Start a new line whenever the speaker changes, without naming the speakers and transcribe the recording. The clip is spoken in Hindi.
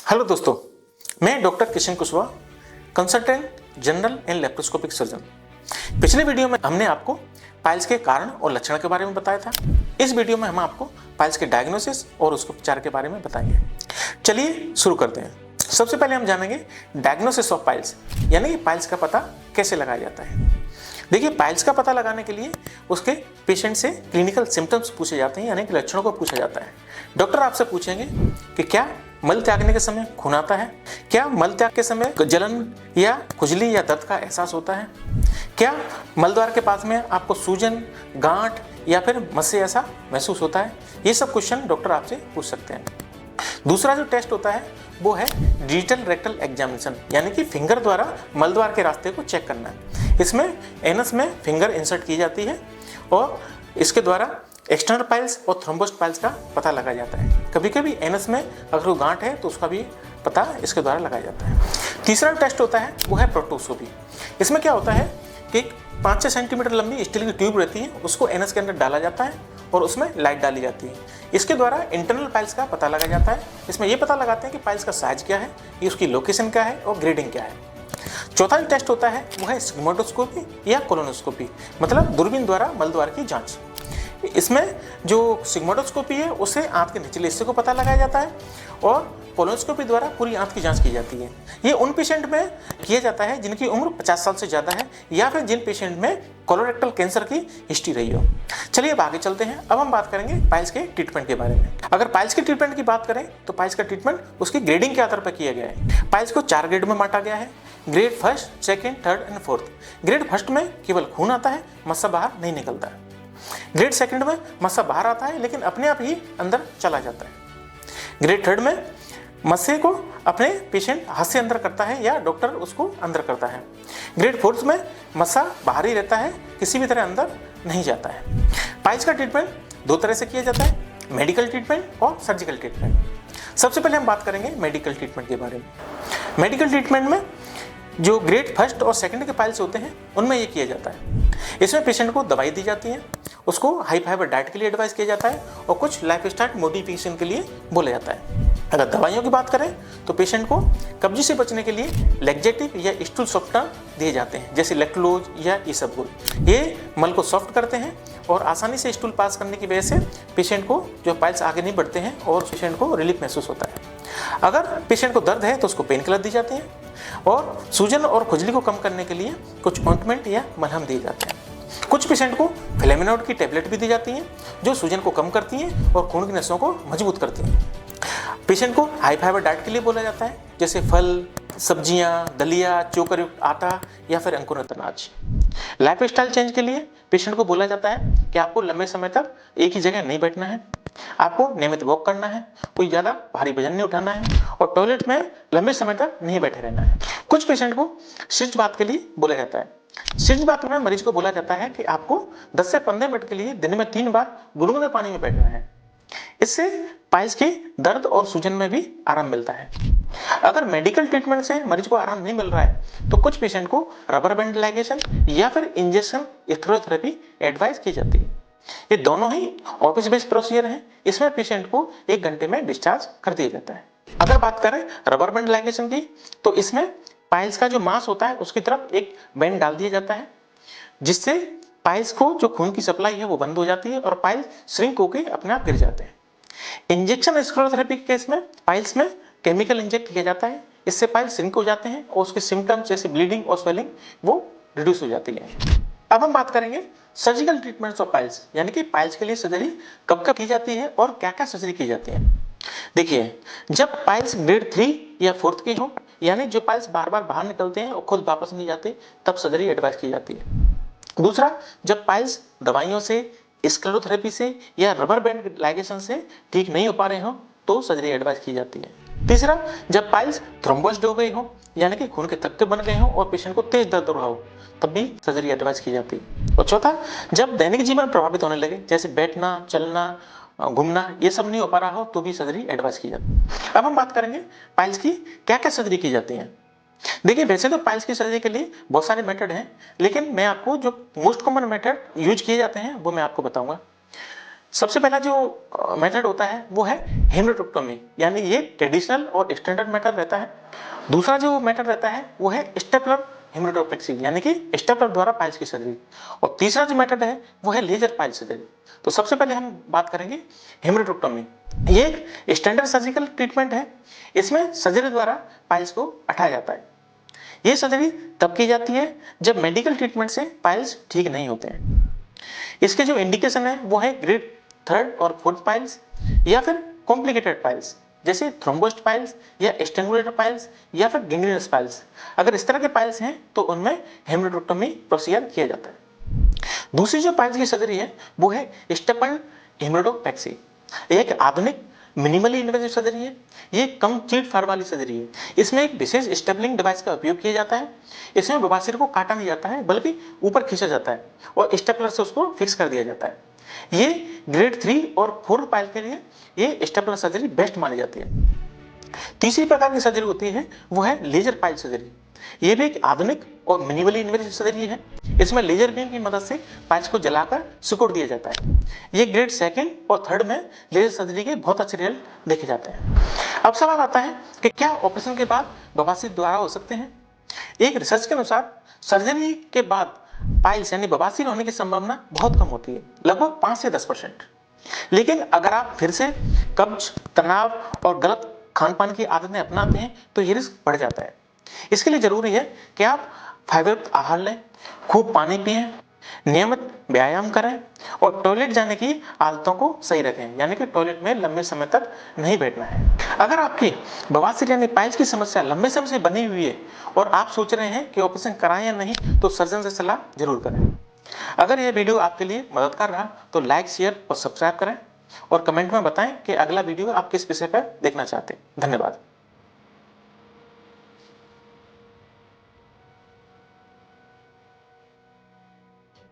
हेलो दोस्तों, मैं doctor Kishan Kushwaha, consultant general and laparoscopic surgeon. पिछले वीडियो में हमने आपको पाइल्स के कारण और लक्षण के बारे में बताया था। इस वीडियो में हम आपको पाइल्स के डायग्नोसिस और उसके उपचार के बारे में बताएंगे। चलिए शुरू करते हैं। सबसे पहले हम जानेंगे डायग्नोसिस ऑफ पाइल्स, यानी कि पाइल्स का पता कैसे लगाया जाता है। देखिए, पाइल्स का पता लगाने के लिए उसके पेशेंट से क्लिनिकल सिम्टम्स पूछे जाते हैं, यानी कि लक्षणों को पूछा जाता है। डॉक्टर आपसे पूछेंगे कि क्या मल त्यागने के समय खून आता है, क्या मल त्याग के समय जलन या खुजली या दर्द का एहसास होता है, क्या मलद्वार के पास में आपको सूजन, गांठ या फिर मस्से ऐसा महसूस होता है। ये सब क्वेश्चन डॉक्टर आपसे पूछ सकते हैं। दूसरा जो टेस्ट होता है वो है डिजिटल रेक्टल एग्जामिनेशन, यानी कि फिंगर द्वारा मलद्वार के रास्ते को चेक करना है। इसमें एनस में फिंगर इंसर्ट की जाती है और इसके द्वारा एक्सटर्नल पाइल्स और थ्रोम्बोस्ट पाइल्स का पता लगाया जाता है। कभी कभी एनस में अगर कोई गांठ है तो उसका भी पता इसके द्वारा लगाया जाता है। तीसरा टेस्ट होता है वो है प्रोक्टोस्कोपी। इसमें क्या होता है कि 5-6 सेंटीमीटर लंबी स्टील की ट्यूब रहती है, उसको एनस के अंदर डाला जाता है और उसमें लाइट डाली जाती है। इसके द्वारा इंटरनल पाइल्स का पता लगाया जाता है। इसमें ये पता लगाते हैं कि पाइल्स का साइज क्या है, ये उसकी लोकेशन क्या है और ग्रेडिंग क्या है। चौथा जो टेस्ट होता है वो है सिग्मोइडोस्कोपी या कोलोनोस्कोपी, मतलब दूरबीन द्वारा मलद्वार की जांच। इसमें जो सिग्मोइडोस्कोपी है उससे आंत के निचले हिस्से को पता लगाया जाता है और कोलोनोस्कोपी द्वारा पूरी आंत की जांच की जाती है। ये उन पेशेंट में किया जाता है जिनकी उम्र 50 साल से ज़्यादा है या फिर जिन पेशेंट में कोलोरेक्टल कैंसर की हिस्ट्री रही हो। चलिए अब आगे चलते हैं। अब हम बात करेंगे पाइल्स के ट्रीटमेंट के बारे में। अगर पाइल्स के ट्रीटमेंट की बात करें तो पाइल्स का ट्रीटमेंट उसकी ग्रेडिंग के आधार पर किया गया है। पाइल्स को 4 ग्रेड में बांटा गया है। Grade first, second, third and fourth. Grade first में केवल खून आता है, मस्सा बाहर नहीं निकलता है। ग्रेड सेकंड में मस्सा बाहर आता है लेकिन अपने आप ही अंदर चला जाता है। ग्रेड थर्ड में मस्से को अपने पेशेंट हाथ से अंदर करता है या डॉक्टर उसको अंदर करता है। ग्रेड फोर्थ में मस्सा बाहर ही रहता है, किसी भी तरह अंदर नहीं जाता है। पाइल्स का ट्रीटमेंट 2 तरह से किया जाता है, मेडिकल ट्रीटमेंट और सर्जिकल ट्रीटमेंट। सबसे पहले हम बात करेंगे मेडिकल ट्रीटमेंट के बारे में। मेडिकल ट्रीटमेंट में जो ग्रेड फर्स्ट और सेकंड के पाइल्स होते हैं उनमें ये किया जाता है। इसमें पेशेंट को दवाई दी जाती है, उसको हाई फाइबर डाइट के लिए एडवाइस किया जाता है और कुछ लाइफस्टाइल मॉडिफिकेशन के लिए बोला जाता है। अगर दवाइयों की बात करें तो पेशेंट को कब्जी से बचने के लिए लैक्जेटिव या स्टूल सॉफ्टनर दिए जाते हैं, जैसे लैक्टोलोज या इसबगोल। ये मल को सॉफ्ट करते हैं और आसानी से स्टूल पास करने की वजह से पेशेंट को जो पाइल्स आगे नहीं बढ़ते हैं और पेशेंट को रिलीफ महसूस होता है। अगर पेशेंट को दर्द है तो उसको पेन किलर दी जाते हैं और सूजन और खुजली को कम करने के लिए कुछ ऑइंटमेंट या मलहम दिए जाते हैं। कुछ पेशेंट को फ्लेमिनोड की टेबलेट भी दी जाती हैं जो सूजन को कम करती हैं और खून की नसों को मजबूत करती हैं। पेशेंट को हाई फाइबर डाइट के लिए बोला जाता है, जैसे फल, सब्जियां, दलिया, चोकर युक्त आटा या फिर अंकुरित अनाज। लाइफ स्टाइल चेंज के लिए पेशेंट को बोला जाता है कि आपको लंबे समय तक एक ही जगह नहीं बैठना है, आपको नियमित वॉक करना है, कोई ज़्यादा भारी वजन नहीं उठाना है और टॉयलेट में लंबे समय तक नहीं बैठे रहना है। कुछ पेशेंट को सिर्फ बात के लिए बोला जाता है। सिर्फ बात में मरीज को बोला जाता है कि आपको 10 से 15 मिनट के लिए दिन में 3 बार गुनगुने पानी में बैठना है। इससे पाइल्स की दर्द और सूजन में भी आराम मिलता है। अगर मेडिकल ट्रीटमेंट से मरीज को आराम नहीं मिल रहा है तो कुछ पेशेंट को रबर बैंड लाइगेशन या फिर इंजेक्शन स्क्लेरोथेरेपी एडवाइस की जाती है। ये दोनों ही ऑफिस बेस्ड प्रोसीजर हैं। इसमें पेशेंट को 1 घंटे में डिस्चार्ज कर दिया जाता है। अगर बात करें रबर बैंड लाइगेशन की तो इसमें पाइल्स का जो मांस होता है उसकी तरफ एक बैंड डाल दिया जाता है, जिससे पाइल्स को जो खून की सप्लाई है वो बंद हो जाती है और पाइल्स श्रिंक होकर अपने आप गिर जाते हैं। इंजेक्शन स्क्लेरोथेरेपी के केस में पाइल्स में केमिकल इंजेक्ट किया जाता है, इससे पाइल्स श्रिंक हो जाते हैं और उसके सिम्टम्स जैसे ब्लीडिंग और स्वेलिंग वो रिड्यूस हो जाती है। अब हम बात करेंगे सर्जिकल ट्रीटमेंट्स ऑफ पाइल्स, यानी कि पाइल्स के लिए सर्जरी कब कब की जाती है और क्या क्या सर्जरी की जाती है। देखिए, जब पाइल्स ग्रेड 3 या 4th की हो, यानी जो पाइल्स बार बार बाहर निकलते हैं और खुद वापस नहीं जाते, तब सर्जरी एडवाइस की जाती है। दूसरा, जब पाइल्स दवाइयों से, स्क्लेरोथेरेपी से या रबर बैंड लाइगेशन से ठीक नहीं हो पा रहे हो तो सर्जरी एडवाइस की जाती है। तीसरा, जब पाइल्स थ्रोम्बोस्ड हो गई हो, यानी कि खून के थक्के बन गए हो और पेशेंट को तेज दर्द हो रहा हो, तब भी सर्जरी एडवाइस की जाती है। और चौथा, जब दैनिक जीवन प्रभावित होने लगे, जैसे बैठना, चलना, घूमना, ये सब नहीं हो पा रहा हो तो भी सर्जरी एडवाइस की जाती है। अब हम बात करेंगे पाइल्स की क्या क्या सर्जरी की जाती है। देखिए, वैसे तो पाइल्स की सर्जरी के लिए बहुत सारे मेथड हैं, लेकिन मैं आपको जो मोस्ट कॉमन मेथड यूज किए जाते हैं वो मैं आपको बताऊंगा। सबसे पहला जो मेथड होता है वो है हेमरेट्रेक्टोमी, यानी ये ट्रेडिशनल और स्टैंडर्ड मेथड रहता है। दूसरा जो मेथड रहता है वो है स्टेपलर हेमरेट्रोपेक्सी, यानी कि स्टेपलर द्वारा पाइल्स की सर्जरी। और तीसरा जो मेथड है वो है लेजर पाइल सर्जरी। तो सबसे पहले हम बात करेंगे हेमरेट्रेक्टोमी। ये एक स्टैंडर्ड सर्जिकल ट्रीटमेंट है। इसमें सर्जरी द्वारा पाइल्स को हटाया जाता है। ये सर्जरी तब की जाती है जब मेडिकल ट्रीटमेंट से पाइल्स ठीक नहीं होते हैं। इसके जो इंडिकेशन है वो है ग्रेड 3rd और 4th पाइल्स, या फिर कॉम्प्लिकेटेड पाइल्स जैसे थ्रोम्बोस्ड पाइल्स या स्ट्रैंगुलेटेड पाइल्स या फिर गैंग्रीनस पाइल्स। अगर इस तरह के पाइल्स हैं तो उनमें हेमरेट्रेक्टोमी प्रोसीजर किया जाता है। दूसरी जो पाइल्स की सर्जरी है वो है स्टेपल्ड हेमरेट्रोपेक्सी। एक आधुनिक मिनिमली इन्वेजिव सर्जरी है। ये कम चीड़ फाड़ वाली सर्जरी है। इसमें एक विशेष स्टेपलिंग डिवाइस का उपयोग किया जाता है। इसमें बवासीर को काटा नहीं जाता है बल्कि ऊपर खींचा जाता है और स्टेपलर से उसको फिक्स कर दिया जाता है। ये ग्रेड 3 और 4 पाइल के लिए ये स्टेपलर सर्जरी बेस्ट मानी जाती है। तीसरी प्रकार की सर्जरी होती है वो है लेजर पाइल सर्जरी। ये भी एक आधुनिक और मिनिमली इन्वेजिव सर्जरी है। इसमें लेजर बीम की मदद से पाइल्स को जलाकर सिकुड़ दिया जाता है। ये ग्रेड 2nd और 3rd में लेजर सर्जरी के बहुत अच्छे रिजल्ट देखे जाते हैं। अब सवाल आता है कि क्या ऑपरेशन के बाद बवासीर दोबारा हो सकते हैं? एक रिसर्च के अनुसार सर्जरी के बाद पाइल्स यानी बवासीर होने की संभावना बहुत कम होती है, लगभग 5 से 10%। लेकिन अगर आप फिर से कब्ज, तनाव और गलत खान पान की आदतें अपनाते हैं तो ये रिस्क बढ़ जाता है। इसके लिए जरूरी है कि आप फाइबरयुक्त आहार लें, खूब पानी पिएं, नियमित व्यायाम करें और टॉयलेट जाने की आदतों को सही रखें, यानी कि टॉयलेट में लंबे समय तक नहीं बैठना है। अगर आपकी बवासीर यानी पाइल्स की समस्या लंबे समय से बनी हुई है और आप सोच रहे हैं कि ऑपरेशन कराएं या नहीं, तो सर्जन से सलाह जरूर करें। अगर यह वीडियो आपके लिए मददगार रहा तो लाइक, शेयर और सब्सक्राइब करें और कमेंट में बताएं कि अगला वीडियो आप किस विषय पर देखना चाहते हैं। धन्यवाद।